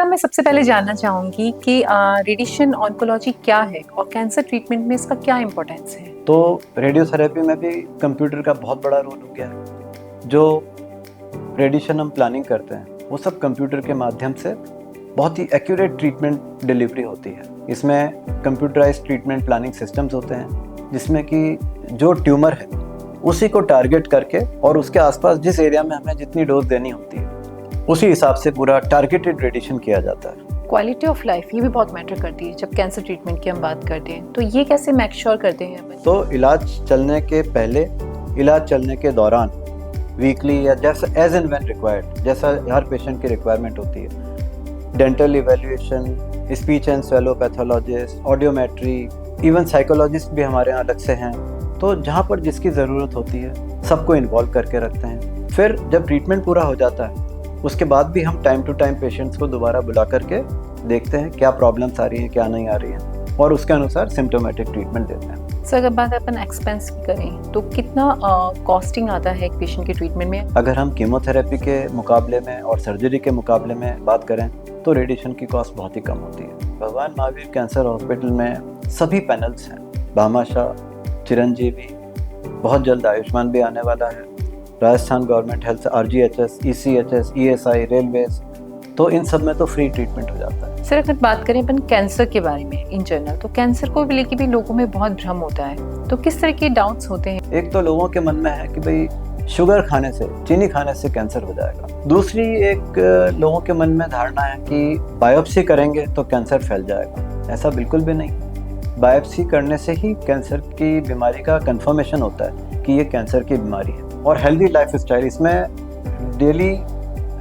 Sir, मैं सबसे पहले जानना चाहूँगी कि रेडिएशन ऑन्कोलॉजी क्या है और कैंसर ट्रीटमेंट में इसका क्या इम्पोर्टेंस है? तो रेडियोथेरेपी में भी कंप्यूटर का बहुत बड़ा रोल हो गया है। जो रेडिएशन हम प्लानिंग करते हैं वो सब कंप्यूटर के माध्यम से बहुत ही एक्यूरेट ट्रीटमेंट डिलीवरी होती है। इसमें कंप्यूटराइज्ड ट्रीटमेंट प्लानिंग सिस्टम्स होते हैं जिसमें कि जो ट्यूमर है उसी को टारगेट करके और उसके आसपास जिस एरिया में हमें जितनी डोज देनी होती है उसी हिसाब से पूरा टारगेटेड रेडिएशन किया जाता है। क्वालिटी ऑफ लाइफ ये भी बहुत मैटर करती है जब कैंसर ट्रीटमेंट की हम बात करते हैं, तो ये कैसे मेक श्योर करते हैं अपन? तो इलाज चलने के पहले, इलाज चलने के दौरान, वीकली या जैसा एज एंड व्हेन रिक्वायर्ड, जैसा हर पेशेंट की रिक्वायरमेंट होती है, dental evaluation, speech and swallow pathologist, audiometry, even psychologist भी हमारे यहाँ अलग से हैं। तो जहाँ पर जिसकी ज़रूरत होती है सबको इन्वॉल्व करके रखते हैं। फिर जब ट्रीटमेंट पूरा हो जाता है उसके बाद भी हम टाइम टू टाइम पेशेंट्स को दोबारा बुला करके देखते हैं क्या प्रॉब्लम्स आ रही हैं, क्या नहीं आ रही हैं, और उसके अनुसार सिम्टोमेटिक ट्रीटमेंट देते हैं। सर, अगर बात अपन एक्सपेंस की करें तो कितना कॉस्टिंग आता है एक पेशेंट के ट्रीटमेंट में? अगर हम कीमोथेरेपी के मुकाबले में और सर्जरी के मुकाबले में बात करें तो रेडिएशन की कॉस्ट बहुत ही कम होती है। भगवान महावीर कैंसर हॉस्पिटल में सभी पैनल्स हैं। भामाशाह, चिरंजीवी, बहुत जल्द आयुष्मान भी आने वाला है, Rajasthan government health, RGHS, ECHS, ESI, railways, तो इन सब में तो फ्री ट्रीटमेंट हो जाता है। सर, अगर बात करें अपन कैंसर के बारे में इन जनरल, तो कैंसर को लेके भी लोगों में बहुत भ्रम होता है, तो किस तरह के डाउट्स होते हैं? एक तो लोगों के मन में है कि भाई शुगर खाने से, चीनी खाने से कैंसर हो जाएगा। दूसरी एक लोगों के मन में धारणा है कि बायोप्सी करेंगे तो कैंसर फैल जाएगा। ऐसा बिल्कुल भी नहीं। बायोप्सी करने से ही कैंसर की बीमारी का कंफर्मेशन होता है कि ये कैंसर की बीमारी है। और हेल्दी लाइफ स्टाइल, इसमें डेली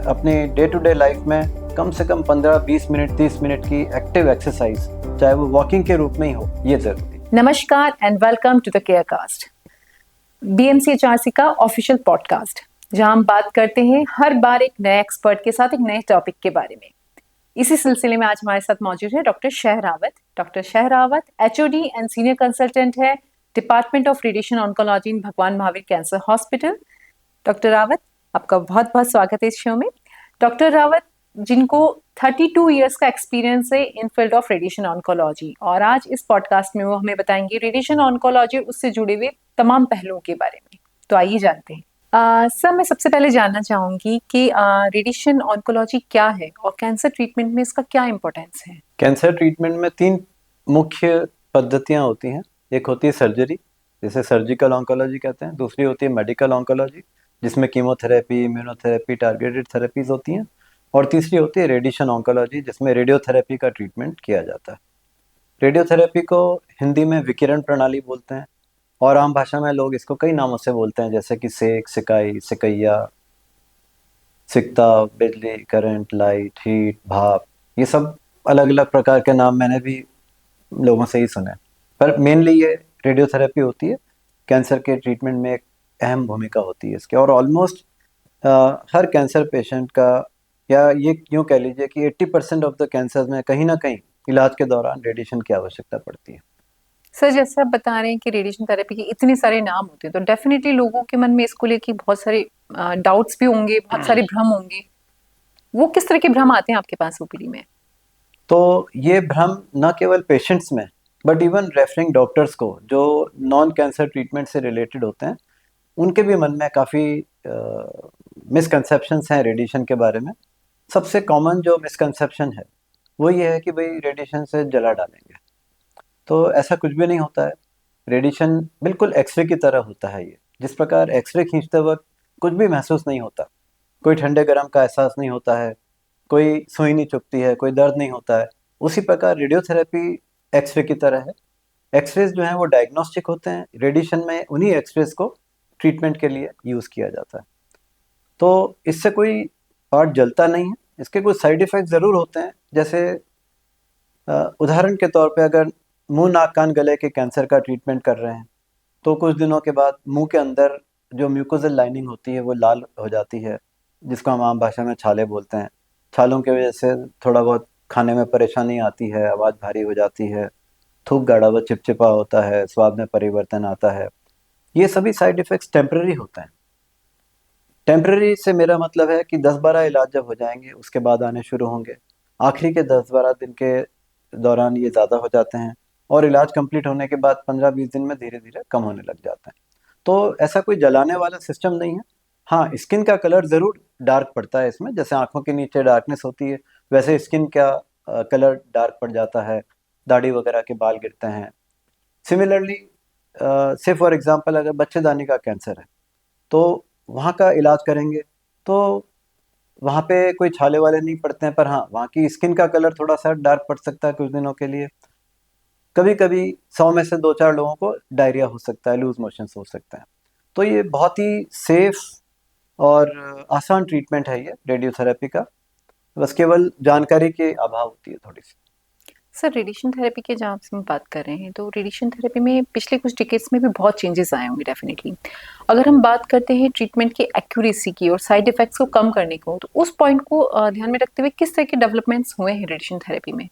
अपनी डे टू डे लाइफ में कम से कम 15-20 मिनट, 30 मिनट की एक्टिव एक्सरसाइज, चाहे वो वॉकिंग के रूप में ही हो, ये जरूरी। नमस्कार and welcome to the Carecast, BMCHRC का ऑफिशियल पॉडकास्ट, जहां हम बात करते हैं हर बार एक नए एक्सपर्ट के साथ एक नए टॉपिक के बारे में। इसी सिलसिले में आज हमारे साथ मौजूद है doctor Sehrawat. Doctor Sehrawat HOD and senior consultant है, डिपार्टमेंट ऑफ रेडिएशन ऑन्कोलॉजी इन भगवान Mahaveer cancer hospital. Doctor Rawat, आपका बहुत बहुत स्वागत है इस शो में। डॉक्टर रावत, जिनको 32 इयर्स का एक्सपीरियंस है इन फील्ड ऑफ रेडिएशन ऑन्कोलॉजी, और आज इस पॉडकास्ट में वो हमें बताएंगे रेडिएशन ऑन्कोलॉजी उससे जुड़े हुए तमाम पहलुओं के बारे में। तो आइए जानते हैं। सर, मैं सबसे पहले जानना चाहूंगी कि रेडिएशन ऑन्कोलॉजी क्या है और कैंसर ट्रीटमेंट में इसका क्या इम्पोर्टेंस है? कैंसर ट्रीटमेंट में 3 मुख्य पद्धतियां होती हैं। एक होती है सर्जरी, जिसे सर्जिकल ऑन्कोलॉजी कहते हैं। दूसरी होती है मेडिकल ऑन्कोलॉजी, जिसमें कीमोथेरेपी, इम्यूनोथेरेपी, टारगेटेड थेरेपीज होती हैं। और तीसरी होती है रेडिएशन ऑन्कोलॉजी, जिसमें रेडियोथेरेपी का ट्रीटमेंट किया जाता है। रेडियोथेरेपी को हिंदी में विकिरण प्रणाली बोलते हैं और आम भाषा में लोग इसको कई नामों से बोलते हैं, जैसे कि सेक, सिकाई, सिकैया, सिकता, बिजली, करंट, लाइट, हीट, भाप, ये सब अलग अलग प्रकार के नाम मैंने भी लोगों से ही सुने। पर मेनली ये रेडियोथेरेपी होती है। कैंसर के ट्रीटमेंट में एक अहम भूमिका होती है इसके, और ऑलमोस्ट हर कैंसर पेशेंट का, या ये यूँ कह लीजिए कि 80% ऑफ द कैंसर में कहीं ना कहीं इलाज के दौरान रेडिएशन की आवश्यकता पड़ती है। सर, जैसे आप बता रहे हैं कि रेडिएशन थेरेपी के इतने सारे नाम होते हैं, तो डेफिनेटली लोगों के मन में इसको लेके बहुत सारे डाउट्स भी होंगे, बहुत सारे भ्रम होंगे। वो किस तरह के भ्रम आते हैं आपके पास OPD में? तो ये भ्रम न केवल पेशेंट्स में बट इवन रेफरिंग डॉक्टर्स को, जो नॉन कैंसर ट्रीटमेंट से रिलेटेड होते हैं, उनके भी मन में काफ़ी मिसकंसेप्शंस हैं रेडिएशन के बारे में। सबसे कॉमन जो मिसकंसेप्शन है वो ये है कि भाई रेडिएशन से जला डालेंगे। तो ऐसा कुछ भी नहीं होता है। रेडिएशन बिल्कुल एक्सरे की तरह होता है। ये जिस प्रकार एक्सरे खींचते वक्त कुछ भी महसूस नहीं होता, कोई ठंडे गर्म का एहसास नहीं होता है, कोई सुई नहीं चुभती है, कोई दर्द नहीं होता है, उसी प्रकार रेडियोथेरेपी एक्सरे की तरह है। एक्सरेज जो हैं वो डायग्नोस्टिक होते हैं। रेडिएशन में उन्हीं एक्सरेज को ट्रीटमेंट के लिए यूज़ किया जाता है। तो इससे कोई पार्ट जलता नहीं है। इसके कुछ साइड इफ़ेक्ट ज़रूर होते हैं, जैसे उदाहरण के तौर पे अगर मुंह, नाक, कान, गले के कैंसर का ट्रीटमेंट कर रहे हैं तो कुछ दिनों के बाद मुंह के अंदर जो म्यूकोजल लाइनिंग होती है वो लाल हो जाती है, जिसको हम आम भाषा में छाले बोलते हैं। छालों की वजह से थोड़ा बहुत खाने में परेशानी आती है, आवाज़ भारी हो जाती है, थूक गाढ़ा व चिपचिपा होता है, स्वाद में परिवर्तन आता है। ये सभी साइड इफ़ेक्ट्स टेम्पररी होते हैं। टेम्पररी से मेरा मतलब है कि 10-12 इलाज जब हो जाएंगे उसके बाद आने शुरू होंगे। आखिरी के 10-12 दिन के दौरान ये ज़्यादा हो जाते हैं और इलाज कंप्लीट होने के बाद 15-20 दिन में धीरे धीरे कम होने लग जाते हैं। तो ऐसा कोई जलाने वाला सिस्टम नहीं है। हाँ, स्किन का कलर ज़रूर डार्क पड़ता है इसमें, जैसे आंखों के नीचे डार्कनेस होती है वैसे स्किन का कलर डार्क पड़ जाता है, दाढ़ी वगैरह के बाल गिरते हैं। सिमिलरली से फॉर एग्जांपल अगर बच्चेदानी का कैंसर है तो वहाँ का इलाज करेंगे तो वहाँ पे कोई छाले वाले नहीं पड़ते हैं, पर हाँ वहाँ की स्किन का कलर थोड़ा सा डार्क पड़ सकता है कुछ दिनों के लिए। कभी कभी 100 में से 2-4 लोगों को डायरिया हो सकता है, लूज मोशंस हो सकते हैं। तो ये बहुत ही सेफ और आसान ट्रीटमेंट है ये रेडियोथेरेपी का, बस केवल जानकारी की अभाव होती है थोड़ी सी। सर रेडिएशन थेरेपी के जहाँ से हम बात कर रहे हैं तो रेडिएशन थेरेपी में पिछले कुछ डिकेड्स में भी बहुत चेंजेस आए होंगे डेफिनेटली। अगर हम बात करते हैं ट्रीटमेंट की एक्यूरेसी की और साइड इफेक्ट्स को कम करने को, तो उस पॉइंट को ध्यान में रखते हुए किस तरह के डेवलपमेंट्स हुए हैं रेडिएशन थेरेपी में?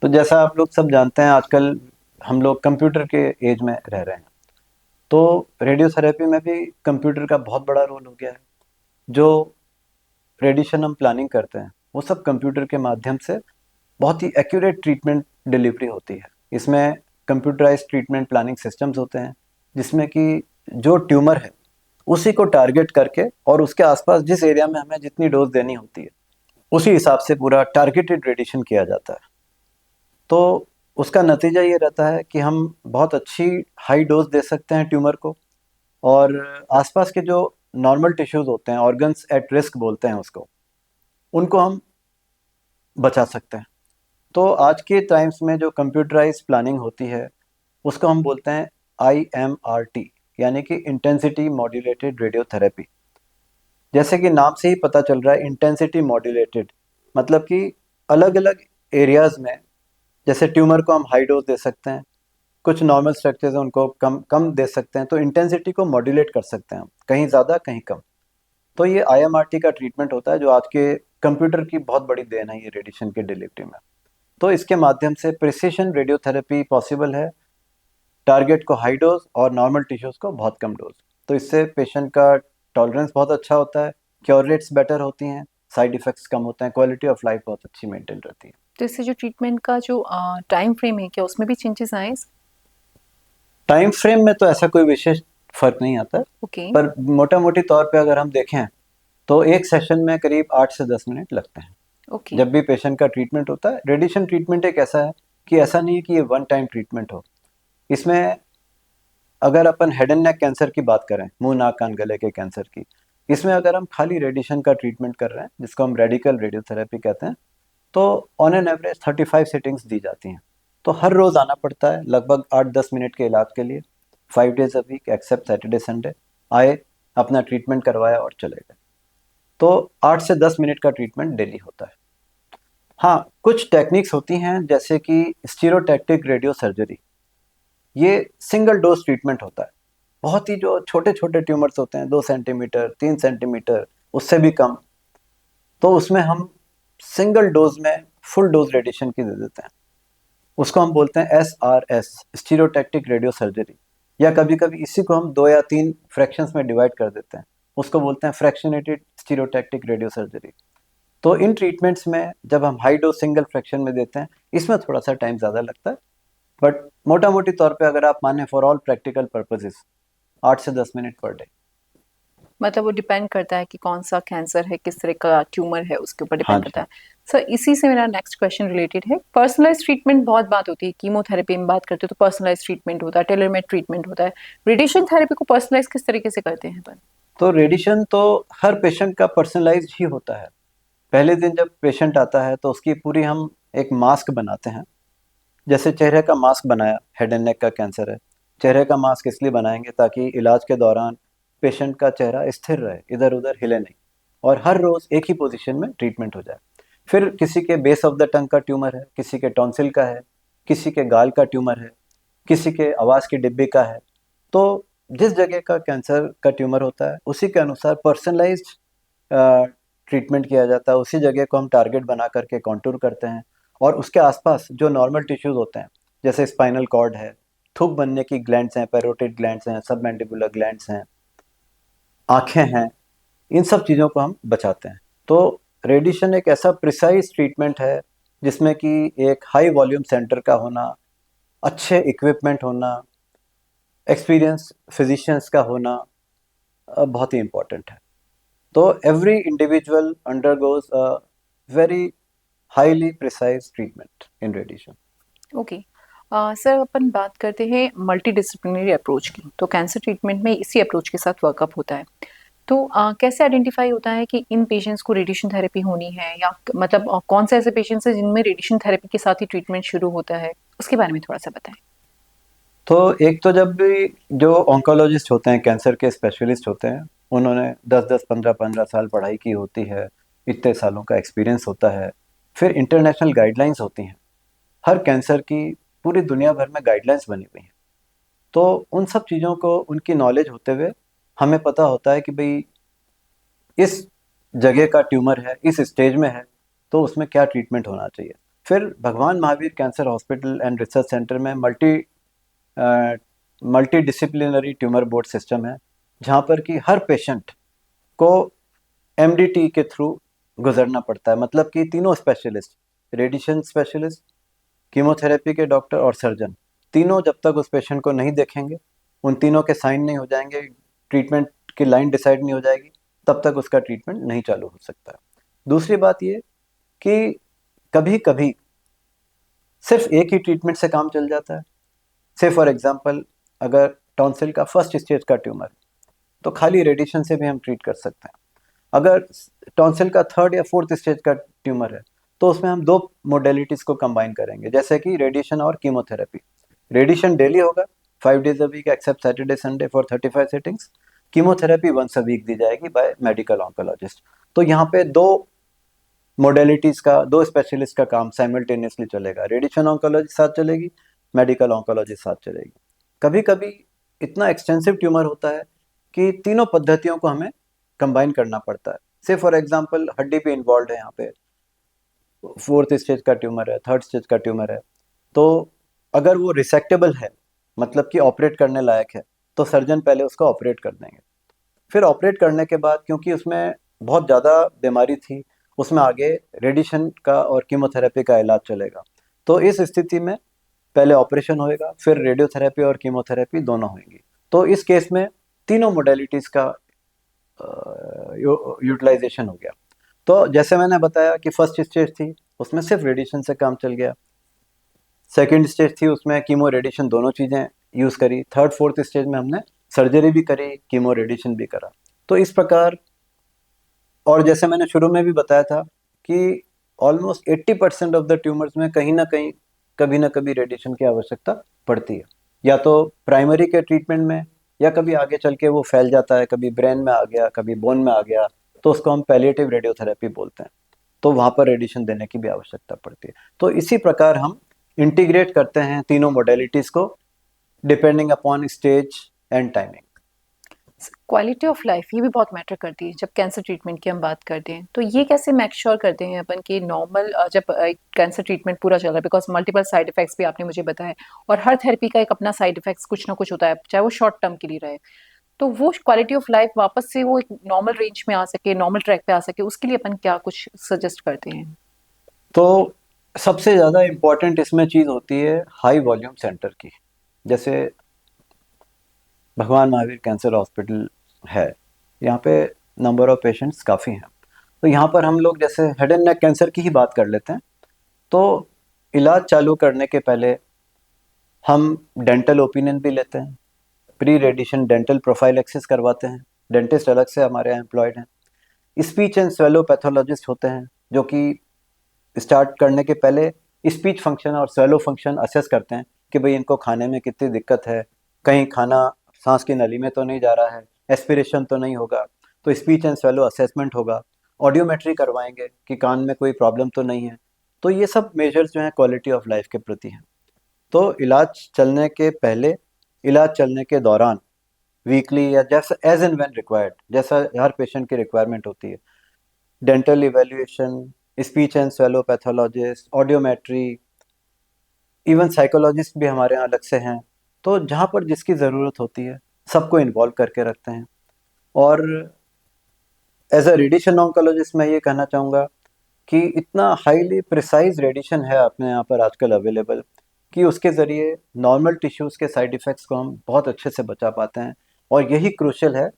तो जैसा आप लोग सब जानते हैं आजकल हम लोग कंप्यूटर के एज में रह रहे हैं, तो रेडियोथेरेपी में भी कंप्यूटर का बहुत बड़ा रोल हो गया है। जो रेडिएशन हम प्लानिंग करते हैं वो सब कंप्यूटर के माध्यम से बहुत ही एक्यूरेट ट्रीटमेंट डिलीवरी होती है। इसमें कंप्यूटराइज ट्रीटमेंट प्लानिंग सिस्टम्स होते हैं जिसमें कि जो ट्यूमर है उसी को टारगेट करके और उसके आसपास जिस एरिया में हमें जितनी डोज देनी होती है उसी हिसाब से पूरा टारगेटेड रेडिएशन किया जाता है। तो उसका नतीजा ये रहता है कि हम बहुत अच्छी हाई डोज दे सकते हैं ट्यूमर को, और आसपास के जो नॉर्मल टिश्यूज होते हैं, ऑर्गन्स एट रिस्क बोलते हैं उसको, उनको हम बचा सकते हैं। तो आज के टाइम्स में जो कंप्यूटराइज प्लानिंग होती है उसको हम बोलते हैं IMRT, यानी कि इंटेंसिटी मॉड्यूलेटेड रेडियोथेरेपी। जैसे कि नाम से ही पता चल रहा है इंटेंसिटी मॉड्यूलेटेड, मतलब कि अलग अलग एरियाज में जैसे ट्यूमर को हम हाई डोज दे सकते हैं, कुछ नॉर्मल स्ट्रक्चर्स हैं उनको कम कम दे सकते हैं, तो इंटेंसिटी को मॉड्यूलेट कर सकते हैं हम, कहीं ज़्यादा कहीं कम। तो ये IMRT का ट्रीटमेंट होता है जो आज के कंप्यूटर की बहुत बड़ी देन है ये रेडिएशन की डिलीवरी में। तो इसके माध्यम से प्रिसिशन रेडियोथेरेपी पॉसिबल है, टारगेट को हाई डोज और नॉर्मल टिश्यूज को बहुत कम डोज। तो इससे पेशेंट का टॉलरेंस बहुत अच्छा होता है, क्योर रेट्स बेटर होती हैं, साइड इफेक्ट्स कम होते हैं, क्वालिटी ऑफ लाइफ बहुत अच्छी मेंटेन रहती है। तो इससे जो ट्रीटमेंट का जो टाइम फ्रेम है, क्या उसमें भी चेंजेस आए? टाइम फ्रेम में तो ऐसा कोई विशेष फर्क नहीं आता, ओके। पर मोटा मोटी तौर पे अगर हम देखें तो एक सेशन में करीब 8 से 10 मिनट लगते हैं ओके। जब भी पेशेंट का ट्रीटमेंट होता है। रेडिएशन ट्रीटमेंट एक ऐसा है कि ऐसा नहीं है कि ये वन टाइम ट्रीटमेंट हो। इसमें अगर अपन हेड एंड नेक कैंसर की बात करें, मुंह नाक कान गले के कैंसर की, इसमें अगर हम खाली रेडिएशन का ट्रीटमेंट कर रहे हैं जिसको हम रेडिकल रेडियोथेरेपी कहते हैं, तो ऑन एन एवरेज 35 सिटिंग्स दी जाती हैं। तो हर रोज आना पड़ता है लगभग 8-10 मिनट के इलाज के लिए, 5 days a week except Saturday Sunday. आए, अपना ट्रीटमेंट करवाया और चले गए। तो 8 से 10 मिनट का ट्रीटमेंट डेली होता है। हाँ, कुछ टेक्निक्स होती हैं जैसे कि स्टीरियोटैक्टिक रेडियो सर्जरी। ये सिंगल डोज ट्रीटमेंट होता है। बहुत ही जो छोटे छोटे ट्यूमर्स होते हैं, 2 सेंटीमीटर 3 सेंटीमीटर उससे भी कम, तो उसमें हम सिंगल डोज में फुल डोज रेडिएशन की दे देते हैं। उसको हम बोलते हैं SRS, स्टीरियोटैक्टिक रेडियो सर्जरी, या कभी कभी इसी को हम 2 या 3 फ्रैक्शंस में डिवाइड कर देते हैं, उसको बोलते हैं फ्रैक्शनेटेड स्टीरियोटैक्टिक रेडियो सर्जरी। तो इन ट्रीटमेंट्स में जब हम हाई डोज सिंगल फ्रैक्शन में देते हैं इसमें थोड़ा सा टाइम ज़्यादा लगता है, बट मोटा मोटी तौर पे अगर आप माने फॉर ऑल प्रैक्टिकल पर्पसेस 8 से 10 मिनट पर डे। मतलब वो डिपेंड करता है कि कौन सा कैंसर है, किस तरह का ट्यूमर है, उसके ऊपर हाँ डिपेंड करता जी। है। सर इसी से मेरा नेक्स्ट क्वेश्चन रिलेटेड है। पर्सनलाइज ट्रीटमेंट बहुत बात होती है, कीमोथेरेपी में बात करते हैं तो पर्सनलाइज ट्रीटमेंट होता है, टेलर मेड ट्रीटमेंट होता है। रेडिएशन थेरेपी को पर्सनलाइज किस तरीके से करते हैं अपन? तो रेडिएशन तो हर पेशेंट का पर्सनलाइज ही होता है। पहले दिन जब पेशेंट आता है तो उसकी पूरी हम एक मास्क बनाते हैं, जैसे चेहरे का मास्क बनाया, हेड एंड नेक का कैंसर है, चेहरे का मास्क इसलिए बनाएंगे ताकि इलाज के दौरान पेशेंट का चेहरा स्थिर रहे, इधर उधर हिले नहीं, और हर रोज एक ही पोजीशन में ट्रीटमेंट हो जाए। फिर किसी के बेस ऑफ द टंग का ट्यूमर है, किसी के टॉन्सिल का है, किसी के गाल का ट्यूमर है, किसी के आवाज़ की डिब्बी का है। तो जिस जगह का कैंसर का ट्यूमर होता है उसी के अनुसार पर्सनलाइज्ड ट्रीटमेंट किया जाता है। उसी जगह को हम टारगेट बना करके कॉन्टूर करते हैं, और उसके आसपास जो नॉर्मल टिश्यूज होते हैं जैसे स्पाइनल कॉर्ड है, थूक बनने की ग्लैंड्स हैं, पैरोटिड ग्लैंड्स हैं, सबमैंडिबुलर ग्लैंड्स हैं, आँखें हैं, इन सब चीज़ों को हम बचाते हैं। तो रेडिएशन एक ऐसा प्रिसाइज ट्रीटमेंट है जिसमें कि एक हाई वॉल्यूम सेंटर का होना, अच्छे इक्विपमेंट होना, एक्सपीरियंस फिजिशियंस का होना बहुत ही इम्पोर्टेंट है। तो every individual undergoes a very highly precise treatment in radiation. Okay. Sir, अपन बात करते हैं मल्टी डिसिप्लिनरी अप्रोच की। तो कैंसर ट्रीटमेंट में इसी अप्रोच के साथ वर्कअप होता है। तो कैसे आइडेंटिफाई होता है कि इन पेशेंट्स को रेडिएशन थेरेपी होनी है, या मतलब कौन से ऐसे पेशेंट्स हैं जिनमें रेडिएशन थेरेपी के साथ ही ट्रीटमेंट शुरू होता है? उसके बारे में थोड़ा सा बताएं। तो एक तो जब भी जो ऑन्कोलॉजिस्ट होते हैं, कैंसर के स्पेशलिस्ट होते हैं, उन्होंने 10-10, 15-15 साल पढ़ाई की होती है, इतने सालों का एक्सपीरियंस होता है। फिर इंटरनेशनल गाइडलाइंस होती हैं, हर कैंसर की पूरी दुनिया भर में गाइडलाइंस बनी हुई हैं। तो उन सब चीज़ों को उनकी नॉलेज होते हुए हमें पता होता है कि भाई इस जगह का ट्यूमर है, इस स्टेज में है, तो उसमें क्या ट्रीटमेंट होना चाहिए। फिर Bhagwan Mahaveer cancer hospital and research centre में multidisciplinary tumour board system है, जहाँ पर कि हर पेशेंट को एमडीटी के थ्रू गुजरना पड़ता है। मतलब कि तीनों स्पेशलिस्ट, रेडिएशन स्पेशलिस्ट, कीमोथेरेपी के डॉक्टर और सर्जन, तीनों जब तक उस पेशेंट को नहीं देखेंगे, उन तीनों के साइन नहीं हो जाएंगे, ट्रीटमेंट की लाइन डिसाइड नहीं हो जाएगी, तब तक उसका ट्रीटमेंट नहीं चालू हो सकता है। दूसरी बात ये कि कभी कभी सिर्फ एक ही ट्रीटमेंट से काम चल जाता है। से फॉर एग्जांपल, अगर टॉन्सिल का फर्स्ट स्टेज का ट्यूमर है, तो खाली रेडिएशन से भी हम ट्रीट कर सकते हैं। अगर टॉन्सिल का थर्ड या फोर्थ स्टेज का ट्यूमर है, तो उसमें हम दो मोडेलिटीज को कंबाइन करेंगे, जैसे कि रेडिएशन और कीमोथेरेपी। रेडिएशन डेली होगा, 5 days a week except Saturday Sunday for 35 sittings. Chemotherapy once a week दी जाएगी बाय मेडिकल ऑन्कोलॉजिस्ट। तो यहाँ पे दो मोडेलिटीज का, दो स्पेशलिस्ट का काम साइमल्टेनियसली चलेगा। रेडिएशन ऑन्कोलॉजी साथ चलेगी, मेडिकल ऑन्कोलॉजी साथ चलेगी। कभी कभी इतना एक्सटेंसिव ट्यूमर होता है कि तीनों पद्धतियों को हमें कंबाइन करना पड़ता है। से फॉर एग्जांपल, हड्डी भी इन्वॉल्व है यहाँ पे, फोर्थ स्टेज का ट्यूमर है, थर्ड स्टेज का ट्यूमर है, तो अगर वो रिसेक्टेबल है, मतलब कि ऑपरेट करने लायक है, तो सर्जन पहले उसको ऑपरेट कर देंगे। फिर ऑपरेट करने के बाद, क्योंकि उसमें बहुत ज़्यादा बीमारी थी, उसमें आगे रेडिएशन का और कीमोथेरेपी का इलाज चलेगा। तो इस स्थिति में पहले ऑपरेशन होएगा, फिर रेडियोथेरेपी और कीमोथेरेपी दोनों होंगी। तो इस केस में तीनों मोडेलिटीज़ का यूटिलाइजेशन हो गया। तो जैसे मैंने बताया कि फर्स्ट स्टेज थी, उसमें सिर्फ रेडिएशन से काम चल गया। सेकेंड स्टेज थी, उसमें कीमो रेडिएशन दोनों चीज़ें यूज़ करी। थर्ड फोर्थ स्टेज में हमने सर्जरी भी करी, कीमो रेडिएशन भी करा। तो इस प्रकार, और जैसे मैंने शुरू में भी बताया था कि ऑलमोस्ट 80% ऑफ द ट्यूमर्स में कहीं ना कहीं, कभी ना कभी रेडिएशन की आवश्यकता पड़ती है, या तो प्राइमरी के ट्रीटमेंट में, या कभी आगे चल के वो फैल जाता है, कभी ब्रेन में आ गया, कभी बोन में आ गया, तो उसको हम पैलिएटिव रेडियोथेरेपी बोलते हैं। तो वहाँ पर रेडिएशन देने की भी आवश्यकता पड़ती है। तो इसी प्रकार हम इंटीग्रेट करते हैं तीनों मोडेलिटीज़ को, depending upon stage and timing. Quality of life ये भी बहुत मैटर करती है जब कैंसर ट्रीटमेंट की हम बात करते हैं। तो ये कैसे मेक श्योर करते हैं अपन कि नॉर्मल, जब कैंसर ट्रीटमेंट पूरा चल रहा है, बिकॉज मल्टीपल साइड इफेक्ट्स भी आपने मुझे बताया, और हर थेरेपी का एक अपना साइड इफेक्ट्स कुछ ना कुछ होता है, चाहे वो शॉर्ट टर्म के लिए रहे, तो वो क्वालिटी ऑफ लाइफ वापस से वो एक नॉर्मल रेंज में आ सके, नॉर्मल ट्रैक पे आ सके, उसके लिए अपन क्या कुछ सजेस्ट करते हैं? तो सबसे ज़्यादा इम्पोर्टेंट इसमें चीज़ होती है हाई वॉल्यूम सेंटर की। जैसे भगवान महावीर कैंसर हॉस्पिटल है, यहाँ पे नंबर ऑफ पेशेंट्स काफ़ी हैं। तो यहाँ पर हम लोग जैसे हेड एंड नेक कैंसर की ही बात कर लेते हैं। तो इलाज चालू करने के पहले हम डेंटल ओपिनियन भी लेते हैं, pre radiation dental profile access करवाते हैं। डेंटिस्ट अलग से हमारे यहाँ एम्प्लॉयड हैं। स्पीच एंड स्वेलो पैथोलॉजिस्ट होते हैं, जो कि स्टार्ट करने के पहले स्पीच फंक्शन और स्वेलो फंक्शन असेस करते हैं कि भाई इनको खाने में कितनी दिक्कत है, कहीं खाना सांस की नली में तो नहीं जा रहा है, एस्पिरेशन तो नहीं होगा। तो स्पीच एंड स्वेलो असेसमेंट होगा। ऑडियोमेट्री करवाएंगे कि कान में कोई प्रॉब्लम तो नहीं है। तो ये सब मेजर्स जो हैं क्वालिटी ऑफ लाइफ के प्रति हैं। तो इलाज चलने के पहले, इलाज चलने के दौरान, वीकली या जैसा एज एंड व्हेन रिक्वायर्ड, जैसा हर पेशेंट की रिक्वायरमेंट होती है, dental evaluation, speech and swallow pathologist, audiometry, even psychologist भी हमारे यहाँ अलग से हैं। तो जहाँ पर जिसकी ज़रूरत होती है, सबको इन्वॉल्व करके रखते हैं। और एज अ रेडिएशन ऑन्कोलॉजिस्ट मैं ये कहना चाहूँगा कि इतना हाईली प्रिसाइज रेडिएशन है अपने यहाँ पर आजकल अवेलेबल कि उसके ज़रिए नॉर्मल टिश्यूज़ के साइड इफ़ेक्ट्स को हम बहुत अच्छे से बचा पाते हैं, और यही क्रूशियल है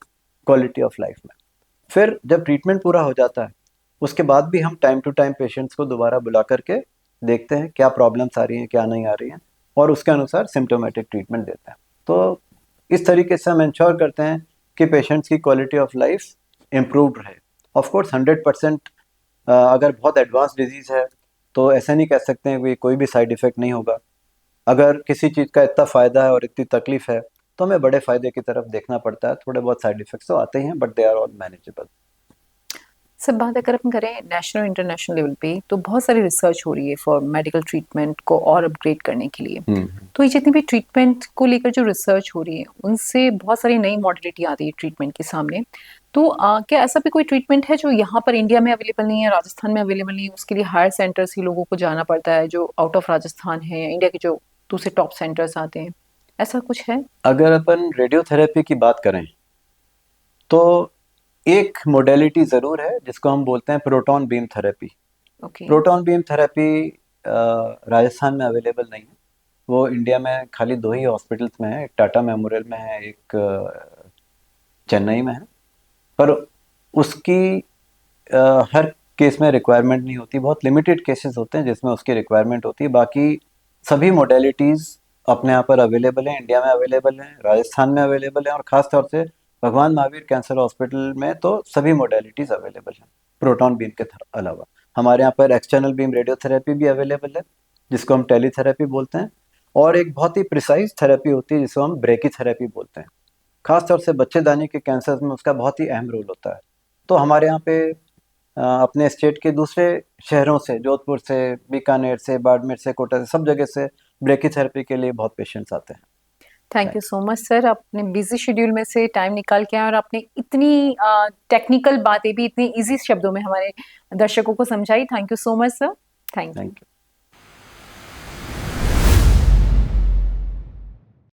क्वालिटी ऑफ लाइफ में। फिर जब ट्रीटमेंट पूरा हो जाता है, उसके बाद भी हम टाइम टू टाइम पेशेंट्स को दोबारा बुला करके देखते हैं क्या प्रॉब्लम्स आ रही हैं, क्या नहीं आ रही हैं, और उसके अनुसार सिम्टोमेटिक ट्रीटमेंट देते हैं। तो इस तरीके से हम इंश्योर करते हैं कि पेशेंट्स की क्वालिटी ऑफ लाइफ इम्प्रूव्ड रहे। ऑफ कोर्स 100% अगर बहुत एडवांस डिजीज़ है तो ऐसा नहीं कह सकते हैं कि कोई भी साइड इफ़ेक्ट नहीं होगा। अगर किसी चीज़ का इतना फ़ायदा है और इतनी तकलीफ़ है तो हमें बड़े फ़ायदे की तरफ देखना पड़ता है। थोड़े बहुत साइड इफ़ेक्ट्स तो आते ही हैं, but they are all manageable. सब बात अगर अपन करें नेशनल इंटरनेशनल लेवल पे, तो बहुत सारी रिसर्च हो रही है फॉर मेडिकल ट्रीटमेंट को और अपग्रेड करने के लिए। तो ये जितनी भी ट्रीटमेंट को लेकर जो रिसर्च हो रही है, उनसे बहुत सारी नई मॉडलिटी आ रही है ट्रीटमेंट के सामने। तो क्या ऐसा भी कोई ट्रीटमेंट है जो यहाँ पर इंडिया में अवेलेबल नहीं है, राजस्थान में अवेलेबल नहीं है, उसके लिए हायर सेंटर्स ही लोगों को जाना पड़ता है, जो आउट ऑफ राजस्थान है या इंडिया के जो दूसरे टॉप सेंटर्स आते हैं, ऐसा कुछ है? अगर अपन रेडियोथेरेपी की बात करें तो एक मोडेलिटी ज़रूर है जिसको हम बोलते हैं proton beam therapy. Okay. Proton beam therapy Rajasthan में अवेलेबल नहीं है। वो इंडिया में खाली 2 ही हॉस्पिटल्स में है, एक टाटा मेमोरियल में है, एक चेन्नई में है। पर उसकी हर केस में रिक्वायरमेंट नहीं होती, बहुत लिमिटेड केसेस होते हैं जिसमें उसकी रिक्वायरमेंट होती है। बाकी सभी मोडेलिटीज़ अपने यहाँ पर अवेलेबल हैं, इंडिया में अवेलेबल हैं, राजस्थान में अवेलेबल हैं, और ख़ास तौर से भगवान महावीर कैंसर हॉस्पिटल में तो सभी मोडेलिटीज़ अवेलेबल हैं प्रोटॉन बीम के अलावा। हमारे यहाँ पर एक्सटर्नल बीम रेडियोथेरेपी भी अवेलेबल है जिसको हम टेलीथेरेपी बोलते हैं, और एक बहुत ही प्रिसाइज थेरेपी होती है जिसको हम ब्रेकीथेरेपी बोलते हैं। खास तौर से बच्चेदानी के कैंसर में उसका बहुत ही अहम रोल होता है। तो हमारे यहाँ पे अपने स्टेट के दूसरे शहरों से, जोधपुर से, बीकानेर से, बाड़मेर से, कोटा से, सब जगह से ब्रेकीथेरेपी के लिए बहुत पेशेंट्स आते हैं। Thank you so much sir, आपने बिजी शेड्यूल में से टाइम निकाल के आए और आपने इतनी टेक्निकल बातें भी इतनी इजी शब्दों में हमारे दर्शकों को समझाई। Thank you so much sir. Thank you. Thank you.